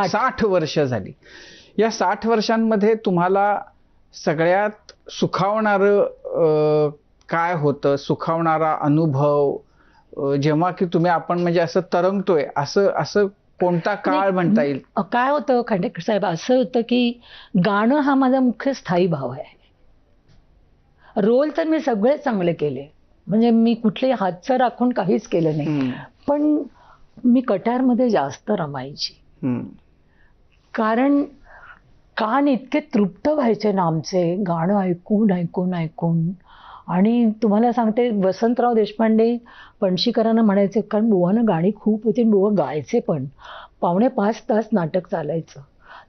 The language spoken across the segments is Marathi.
60 वर्ष झाली. या 60 वर्षांमध्ये तुम्हाला सगळ्यात सुखावणारं काय होतं, सुखावणारा अनुभव जेव्हा की तुम्ही आपण म्हणजे असं तरंगतोय असं असं कोणता काळ म्हणता येईल? काय होतं खांडेकर साहेब, असं होतं की गाणं हा माझा मुख्य स्थायी भाव आहे. रोल तर मी सगळे चांगले केले, म्हणजे मी कुठलेही हातचं राखून काहीच केलं नाही, पण मी कट्यारमध्ये जास्त रमायची. कारण कान इतके तृप्त व्हायचे ना आमचे गाणं ऐकून ऐकून ऐकून. आणि तुम्हाला सांगते, वसंतराव देशपांडे पणशीकरांना म्हणायचे, कारण बुवानं गाणी खूप होती, बुवा गायचे पण. 4.5 तास नाटक चालायचं,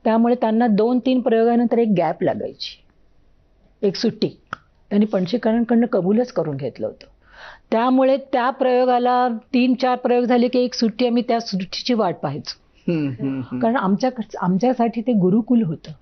त्यामुळे त्यांना 2-3 प्रयोगानंतर एक गॅप लागायची, एक सुट्टी. त्यांनी पणशीकरांकडनं कबूलच करून घेतलं होतं. त्यामुळे त्या प्रयोगाला 3-4 प्रयोग झाले की एक सुट्टी, आम्ही त्या सुट्टीची वाट पाहायचो. कारण आमच्यासाठी ते गुरुकुल होतं.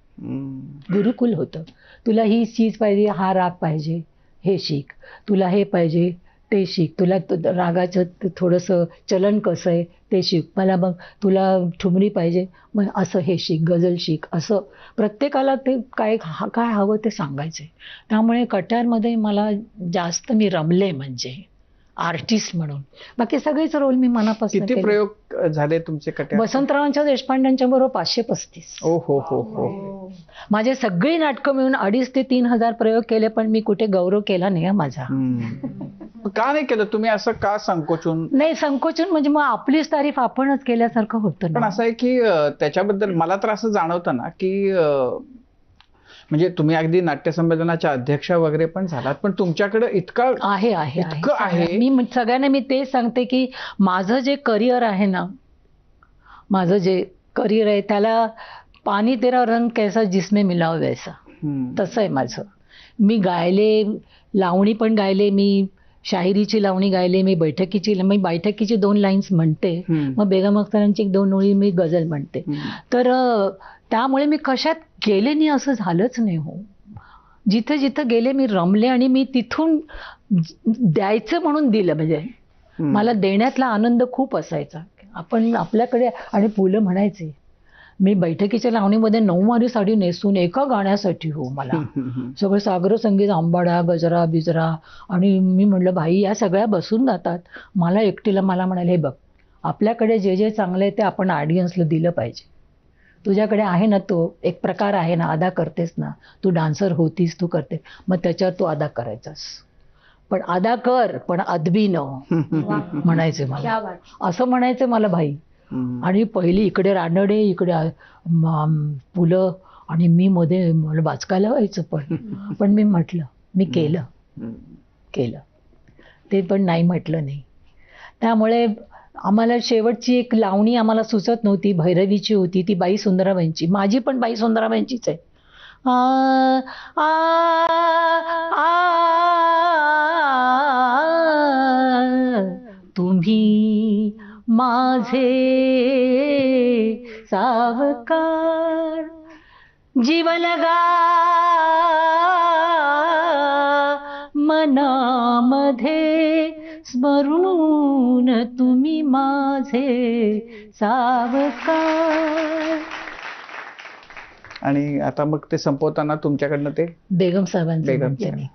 गुरुकुल होतं. तुला ही चीज पाहिजे, हा राग पाहिजे, हे शिक. तुला हे पाहिजे, ते शिक. तुला रागाचं थोडंसं चलन कसं आहे ते शिक. मला मग तुला ठुमरी पाहिजे, मग असं हे शिक, गझल शिक. असं प्रत्येकाला ते काय हवं ते सांगायचे. त्यामुळे कट्यारमध्ये मला जास्त मी रमले, म्हणजे आर्टिस्ट म्हणून. बाकी सगळेच रोल मी मनापासून केले. किती प्रयोग झाले तुमचे कट्यार? वसंतरावांच्या देशपांड्यांच्या बरोबर 535. ओ हो हो हो. माझे सगळी नाटकं मिळून 2,500 ते 3,000 प्रयोग केले, पण मी कुठे गौरव केला नाही माझा. का नाही केलं तुम्ही असं? का संकोचून? नाही, संकोचून म्हणजे मग आपलीच तारीफ आपणच केल्यासारखं होतं. पण असं आहे की त्याच्याबद्दल मला तर असं जाणवतं ना की म्हणजे तुम्ही अगदी नाट्य संमेलनाच्या अध्यक्षा वगैरे पण झालात, पण तुमच्याकडे इतकं आहे. मी सगळ्यांना मी तेच सांगते की माझं जे करिअर आहे ना, माझं जे करिअर आहे त्याला पाणी तेरा रंग कैसा जिसमें मिला वैसा, तसं आहे माझं. मी गायले, लावणी पण गायले, मी शाहिरीची लावणी गायले, मी बैठकीची 2 लाईन्स म्हणते, मग बेगम अख्तरांची 1-2 ओळी मी गझल म्हणते. तर त्यामुळे मी कशात गेले नाही असं झालंच नाही. हो, जिथं जिथं गेले मी रमले, आणि मी तिथून द्यायचं म्हणून दिलं. म्हणजे मला देण्यातला आनंद खूप असायचा. आपण आपल्याकडे, आणि पुलं म्हणायचे, मी बैठकीच्या लावणीमध्ये 9वारी साडी नेसून एका गाण्यासाठी, हो, मला सगळं सागर संगीत, आंबाडा, गजरा बिजरा. आणि मी म्हटलं, भाई या सगळ्या बसून जातात, मला एकटीला. मला म्हणाले, हे बघ, आपल्याकडे जे जे चांगलं आहे ते आपण ऑडियन्सला दिलं पाहिजे. तुझ्याकडे आहे ना, तो एक प्रकार आहे ना, अदा करतेस ना, तू डान्सर होतीस, तू करते, मग त्याच्यावर तू अदा करायचास, पण अदा कर, पण अदबी न म्हणायचे मला. असं म्हणायचं मला भाई. आणि पहिली इकडे रानडे, इकडे पुलं, आणि मी मध्ये मला वाचकायला व्हायचं. पण मी म्हटलं, मी केलं ते, पण नाही म्हटलं नाही. त्यामुळे आम्हाला शेवटची एक लावणी आम्हाला सुचत नव्हती, भैरवीची होती, ती बाई सुंदराबाईंची. माझी पण बाई सुंदराबाईंचीच आहे. तुम्ही माझे सावकार, जीव लगा मनामध्ये स्मरून, तुम्ही माझे सावकार. आणि आता मग ते संपवताना तुमच्याकडनं ते बेगम साहेबांचं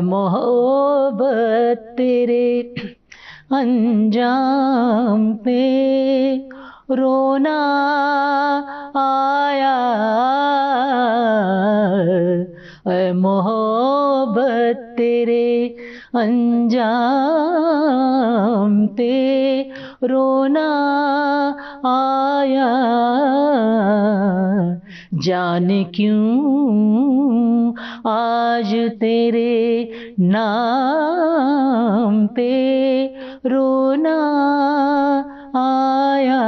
मोहब्बत तेरे अंजाम पे रोना आया, मोहब्बत तेरे अंजाम पे रोना आया, जाने क्यों आज तेरे नाम पे रोना आया.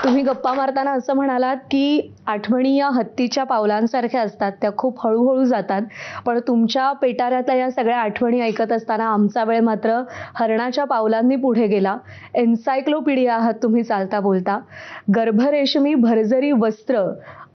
तुम्ही गप्पा मारताना असं म्हणालात की आठवणी या हत्तीच्या पावलांसारख्या असतात, त्या खूप हळूहळू जातात, पण तुमच्या पेटाऱ्यातल्या या सगळ्या आठवणी ऐकत असताना आमचा वेळ मात्र हरणाच्या पावलांनी पुढे गेला. एन्सायक्लोपीडिया आहात तुम्ही चालता बोलता. गर्भरेशमी भरजरी वस्त्र